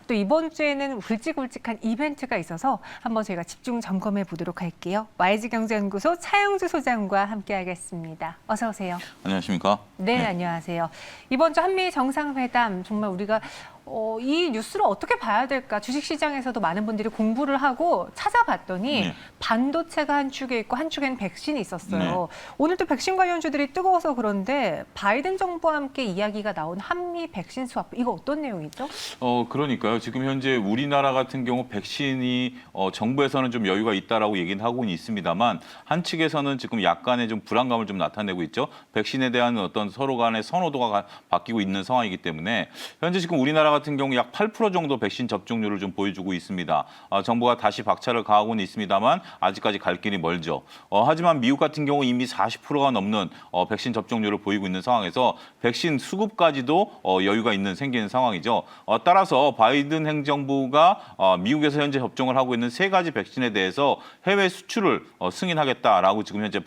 또 이번 주에는 굵직굵직한 이벤트가 있어서 한번 저희가 집중 점검해 보도록 할게요. YG경제연구소 차영주 소장과 함께하겠습니다. 어서 오세요. 안녕하십니까? 네, 안녕하세요. 이번 주 한미 정상회담 정말 우리가 이 뉴스를 어떻게 봐야 될까? 주식시장에서도 많은 분들이 공부를 하고 찾아봤더니 네. 반도체가 한 축에 있고 한 축에는 백신이 있었어요. 네. 오늘 또 백신 관련주들이 뜨거워서 그런데 바이든 정부와 함께 이야기가 나온 한미 백신 스왑 이거 어떤 내용이죠? 그러니까요. 지금 현재 우리나라 같은 경우 백신이 정부에서는 좀 여유가 있다라고 얘기는 하고는 있습니다만 한 측에서는 지금 약간의 좀 불안감을 좀 나타내고 있죠. 백신에 대한 어떤 서로 간의 선호도가 바뀌고 있는 상황이기 때문에 현재 지금 우리나라 같은 경우 약 8% 정도 백신 접종률을 좀 보여주고 있습니다. 정부가 다시 박차를 가하고는 있습니다만 아직까지 갈 길이 멀죠. 하지만 미국 같은 경우 이미 40%가 넘는 백신 접종률을 보이고 있는 상황에서 백신 수급까지도 여유가 생기는 상황이죠. 따라서 바이든 행정부가 미국에서 현재 접종을 하고 있는 3가지 백신에 대해서 해외 수출을 승인하겠다라고 지금 현재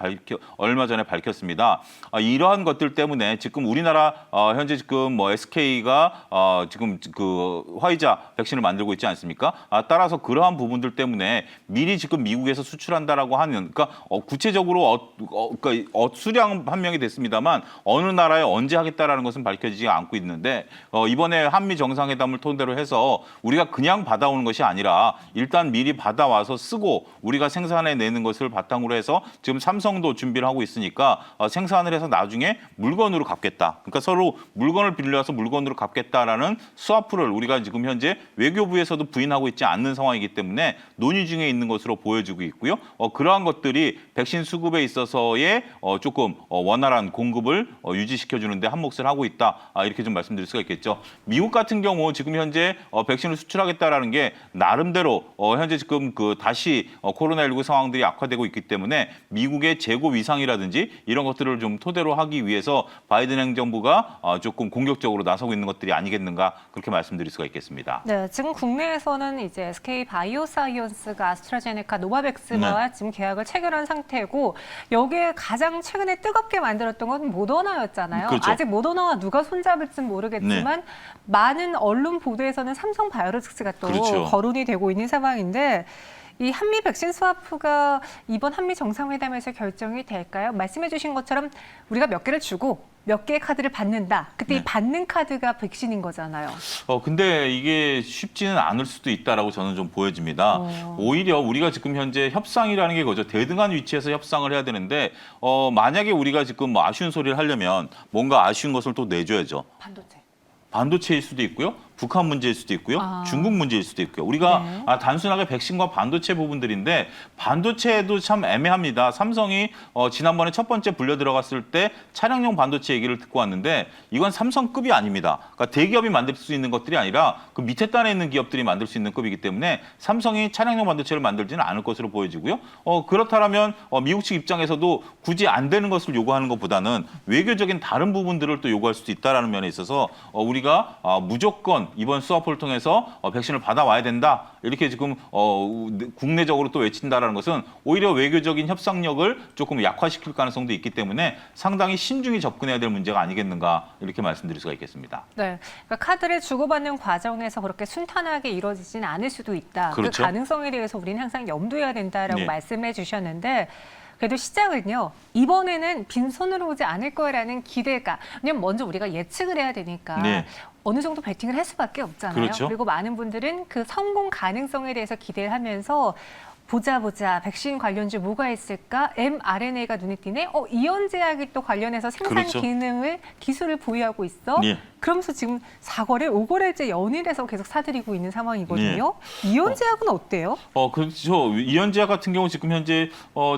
얼마 전에 밝혔습니다. 이러한 것들 때문에 지금 우리나라 현재 지금 SK가 지금 그 화이자 백신을 만들고 있지 않습니까? 따라서 그러한 부분들 때문에 미리 지금 미국에서 수출한다라고 하는, 그러니까 구체적으로 그러니까 수량 판명이 됐습니다만 어느 나라에 언제 하겠다라는 것은 밝혀지지 않고 있는데 이번에 한미 정상회담을 토대로 해서 우리가 그냥 받아오는 것이 아니라 일단 미리 받아와서 쓰고 우리가 생산해내는 것을 바탕으로 해서 지금 삼성도 준비를 하고 있으니까 생산을 해서 나중에 물건으로 갚겠다. 그러니까 서로 물건을 빌려와서 물건으로 갚겠다라는 스와프를 우리가 지금 현재 외교부에서도 부인하고 있지 않는 상황이기 때문에 논의 중에 있는 것으로 보여지고 있고요. 그러한 것들이 백신 수급에 있어서의 조금 원활한 공급을 유지시켜주는데 한몫을 하고 있다. 이렇게 좀 말씀드릴 수가 있겠죠. 미국 같은 경우 지금 현재 백신을 수출하겠다라는 게 나름대로 현재 지금 다시 코로나19 상황들이 악화되고 있기 때문에 미국의 재고 위상이라든지 이런 것들을 좀 토대로 하기 위해서 바이든 행정부가 조금 공격적으로 나서고 있는 것들이 아니겠는가 그렇게 말씀드릴 수가 있겠습니다. 네, 지금 국내에서는 이제 SK 바이오사이언스가 아스트라제네카 노바백스와 지금 계약을 체결한 상태고 여기에 가장 최근에 뜨겁게 만들었던 건 모더나였잖아요. 그렇죠. 아직 모더나와 누가 손잡을지는 모르겠지만 많은 언론 보도에서는 삼성 바이오로직스가 또 그렇죠. 거론이 되고 있는 상황인데 이 한미 백신 스와프가 이번 한미 정상회담에서 결정이 될까요? 말씀해 주신 것처럼 우리가 몇 개를 주고 몇 개의 카드를 받는다. 그때 이 받는 카드가 백신인 거잖아요. 근데 이게 쉽지는 않을 수도 있다라고 저는 좀 보여집니다. 오히려 우리가 지금 현재 협상이라는 게 그거죠. 대등한 위치에서 협상을 해야 되는데 만약에 우리가 지금 뭐 아쉬운 소리를 하려면 뭔가 아쉬운 것을 또 내줘야죠. 반도체일 수도 있고요. 북한 문제일 수도 있고요. 중국 문제일 수도 있고요. 우리가 단순하게 백신과 반도체 부분들인데 반도체도 참 애매합니다. 삼성이 지난번에 첫 번째 불려 들어갔을 때 차량용 반도체 얘기를 듣고 왔는데 이건 삼성급이 아닙니다. 그러니까 대기업이 만들 수 있는 것들이 아니라 그 밑에 단에 있는 기업들이 만들 수 있는 급이기 때문에 삼성이 차량용 반도체를 만들지는 않을 것으로 보여지고요. 그렇다면 미국 측 입장에서도 굳이 안 되는 것을 요구하는 것보다는 외교적인 다른 부분들을 또 요구할 수도 있다라는 면에 있어서 우리가 무조건 이번 스와프를 통해서 백신을 받아와야 된다. 이렇게 지금 국내적으로 또 외친다라는 것은 오히려 외교적인 협상력을 조금 약화시킬 가능성도 있기 때문에 상당히 신중히 접근해야 될 문제가 아니겠는가 이렇게 말씀드릴 수가 있겠습니다. 네, 그러니까 카드를 주고받는 과정에서 그렇게 순탄하게 이루어지지는 않을 수도 있다. 그렇죠. 그 가능성에 대해서 우리는 항상 염두해야 된다라고 말씀해 주셨는데 그래도 시작은요. 이번에는 빈손으로 오지 않을 거라는 기대가. 왜냐면 먼저 우리가 예측을 해야 되니까 어느 정도 베팅을 할 수밖에 없잖아요. 그렇죠. 그리고 많은 분들은 그 성공 가능성에 대해서 기대를 하면서 보자 백신 관련주 뭐가 있을까? mRNA가 눈에 띄네. 이연제약이 또 관련해서 생산 기술을 보유하고 있어. 그러면서 지금 4거래, 5거래째 연일해서 계속 사들이고 있는 상황이거든요. 이연제약은 어때요? 그렇죠. 이연제약 같은 경우 지금 현재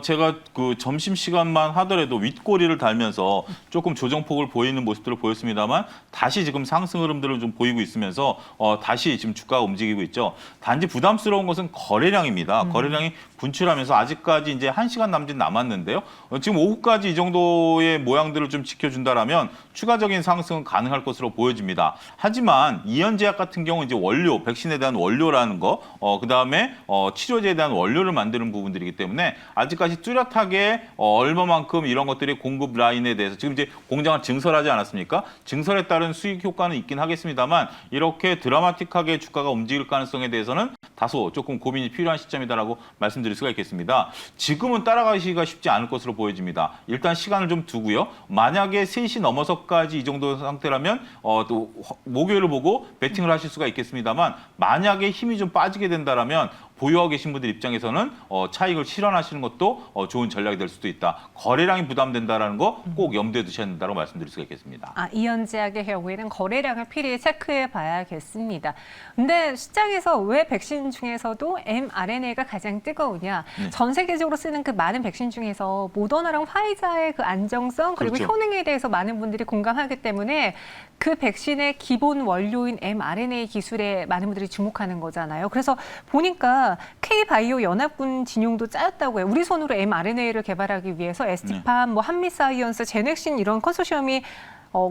제가 그 점심 시간만 하더라도 윗꼬리를 달면서 조금 조정폭을 보이는 모습들을 보였습니다만 다시 지금 상승 흐름들을 좀 보이고 있으면서 다시 지금 주가가 움직이고 있죠. 단지 부담스러운 것은 거래량입니다. 거래량이 시장이 분출하면서 아직까지 이제 1시간 남짓 남았는데요. 지금 오후까지 이 정도의 모양들을 좀 지켜준다라면 추가적인 상승은 가능할 것으로 보여집니다. 하지만 이연제약 같은 경우 이제 원료, 백신에 대한 원료라는 거, 그다음에 치료제에 대한 원료를 만드는 부분들이기 때문에 아직까지 뚜렷하게 얼마만큼 이런 것들이 공급 라인에 대해서 지금 이제 공장을 증설하지 않았습니까? 증설에 따른 수익 효과는 있긴 하겠습니다만 이렇게 드라마틱하게 주가가 움직일 가능성에 대해서는 다소 조금 고민이 필요한 시점이다라고 말씀드릴 수가 있겠습니다. 지금은 따라가기가 쉽지 않을 것으로 보여집니다. 일단 시간을 좀 두고요. 만약에 3시 넘어서까지 이 정도 상태라면 또 목요일을 보고 베팅을 하실 수가 있겠습니다만 만약에 힘이 좀 빠지게 된다라면 보유하고 계신 분들 입장에서는 차익을 실현하시는 것도 좋은 전략이 될 수도 있다. 거래량이 부담된다라는 거 꼭 염두에 두셔야 된다고 말씀드릴 수가 있겠습니다. 이연제약의 경우에는 거래량을 필히 체크해 봐야겠습니다. 근데 시장에서 왜 백신 중에서도 mRNA가 가장 뜨거우냐? 네. 전 세계적으로 쓰는 그 많은 백신 중에서 모더나랑 화이자의 그 안정성 그리고 그렇죠. 효능에 대해서 많은 분들이 공감하기 때문에 그 백신의 기본 원료인 mRNA 기술에 많은 분들이 주목하는 거잖아요. 그래서 보니까 K바이오 연합군 진용도 짜였다고 해요. 우리 손으로 mRNA를 개발하기 위해서 에스티팜, 뭐 한미사이언스, 제넥신 이런 컨소시엄이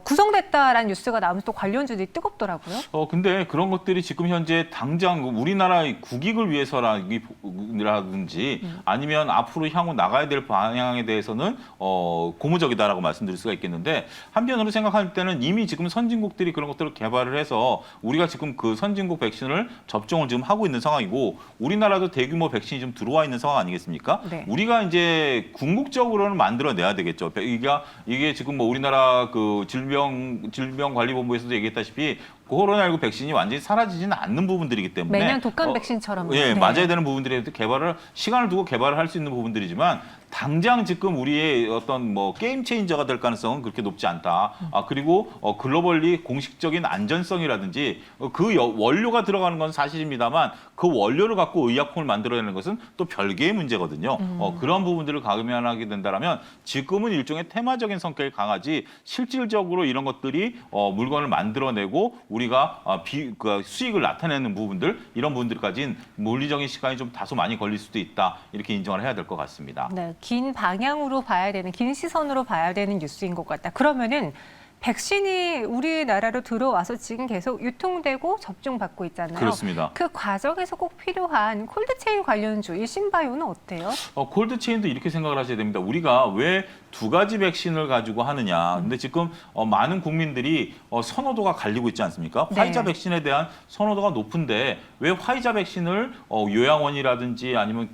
구성됐다라는 뉴스가 나오면서 또 관련주들이 뜨겁더라고요. 근데 그런 것들이 지금 현재 당장 우리나라의 국익을 위해서라든지 아니면 앞으로 향후 나가야 될 방향에 대해서는 고무적이다라고 말씀드릴 수가 있겠는데 한편으로 생각할 때는 이미 지금 선진국들이 그런 것들을 개발을 해서 우리가 지금 그 선진국 백신을 접종을 지금 하고 있는 상황이고 우리나라도 대규모 백신이 좀 들어와 있는 상황 아니겠습니까? 네. 우리가 이제 궁극적으로는 만들어내야 되겠죠. 이게 지금 뭐 우리나라 그 질병관리본부에서도 얘기했다시피 코로나19 백신이 완전히 사라지지는 않는 부분들이기 때문에 매년 독감 백신처럼. 예, 네. 맞아야 되는 부분들에 시간을 두고 개발을 할 수 있는 부분들이지만 당장 지금 우리의 어떤 뭐 게임 체인저가 될 가능성은 그렇게 높지 않다. 그리고 글로벌리 공식적인 안전성이라든지 그 원료가 들어가는 건 사실입니다만 그 원료를 갖고 의약품을 만들어내는 것은 또 별개의 문제거든요. 그런 부분들을 감안하게 된다면 지금은 일종의 테마적인 성격이 강하지 실질적으로 이런 것들이 물건을 만들어내고 우리가 그 수익을 나타내는 부분들 이런 부분들까지는 물리적인 시간이 좀 다소 많이 걸릴 수도 있다. 이렇게 인정을 해야 될 것 같습니다. 네, 긴 방향으로 봐야 되는, 긴 시선으로 봐야 되는 뉴스인 것 같다. 그러면은 백신이 우리나라로 들어와서 지금 계속 유통되고 접종받고 있잖아요. 그렇습니다. 그 과정에서 꼭 필요한 콜드체인 관련주, 이 신바이오는 어때요? 콜드체인도 이렇게 생각을 하셔야 됩니다. 우리가 왜 2가지 백신을 가지고 하느냐. 근데 지금 많은 국민들이 선호도가 갈리고 있지 않습니까? 네. 화이자 백신에 대한 선호도가 높은데 왜 화이자 백신을 요양원이라든지 아니면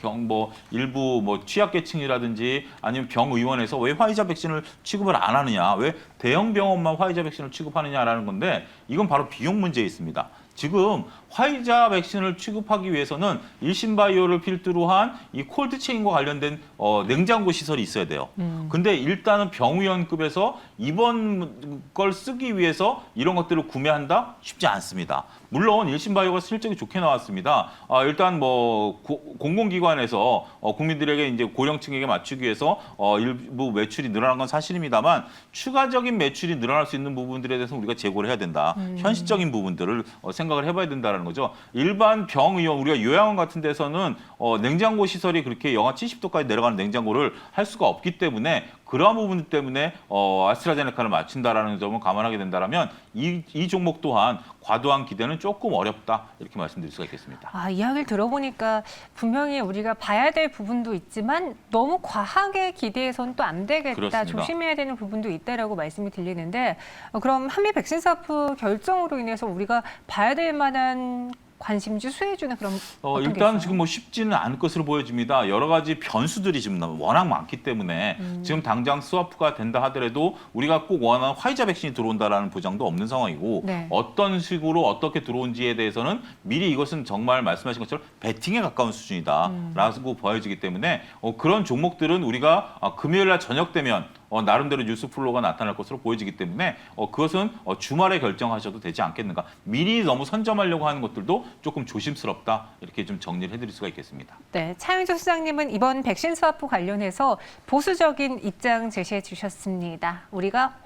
일부 취약계층이라든지 아니면 병의원에서 왜 화이자 백신을 취급을 안 하느냐. 왜 대형 병원만 화이자 백신을 취급하느냐라는 건데 이건 바로 비용 문제에 있습니다. 지금 화이자 백신을 취급하기 위해서는 일신바이오를 필두로 한 이 콜드체인과 관련된 냉장고 시설이 있어야 돼요. 근데 일단은 병의원급에서 이번 걸 쓰기 위해서 이런 것들을 구매한다? 쉽지 않습니다. 물론 일신바이오가 실적이 좋게 나왔습니다. 일단 공공기관에서 국민들에게 이제 고령층에게 맞추기 위해서 일부 매출이 늘어난 건 사실입니다만 추가적인 매출이 늘어날 수 있는 부분들에 대해서 우리가 재고를 해야 된다. 현실적인 부분들을 생각을 해봐야 된다는 거죠. 일반 병의원 우리가 요양원 같은 데서는 냉장고 시설이 그렇게 영하 70도까지 내려가는 냉장고를 할 수가 없기 때문에 그러한 부분 때문에 아스트라제네카를 맞춘다라는 점을 감안하게 된다면 이 종목 또한 과도한 기대는 조금 어렵다 이렇게 말씀드릴 수가 있겠습니다. 이야기를 들어보니까 분명히 우리가 봐야 될 부분도 있지만 너무 과하게 기대해서는 또 안 되겠다. 그렇습니다. 조심해야 되는 부분도 있다라고 말씀이 들리는데 그럼 한미 백신 사프 결정으로 인해서 우리가 봐야 될 만한 관심주, 수혜주는 그럼 어떤 게 일단 있어요? 지금 쉽지는 않을 것으로 보여집니다. 여러 가지 변수들이 지금 워낙 많기 때문에 지금 당장 스와프가 된다 하더라도 우리가 꼭 원하는 화이자 백신이 들어온다라는 보장도 없는 상황이고 네. 어떤 식으로 어떻게 들어온지에 대해서는 미리 이것은 정말 말씀하신 것처럼 배팅에 가까운 수준이다라고 보여지기 때문에 그런 종목들은 우리가 금요일 날 저녁 되면 나름대로 뉴스 플로우가 나타날 것으로 보여지기 때문에 그것은 주말에 결정하셔도 되지 않겠는가. 미리 너무 선점하려고 하는 것들도 조금 조심스럽다. 이렇게 좀 정리를 해드릴 수가 있겠습니다. 네, 차영주 수장님은 이번 백신 스와프 관련해서 보수적인 입장 제시해 주셨습니다. 우리가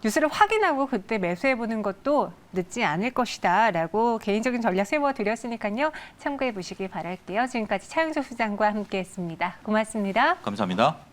뉴스를 확인하고 그때 매수해보는 것도 늦지 않을 것이다 라고 개인적인 전략 세워드렸으니까요. 참고해 보시길 바랄게요. 지금까지 차영주 수장과 함께했습니다. 고맙습니다. 감사합니다.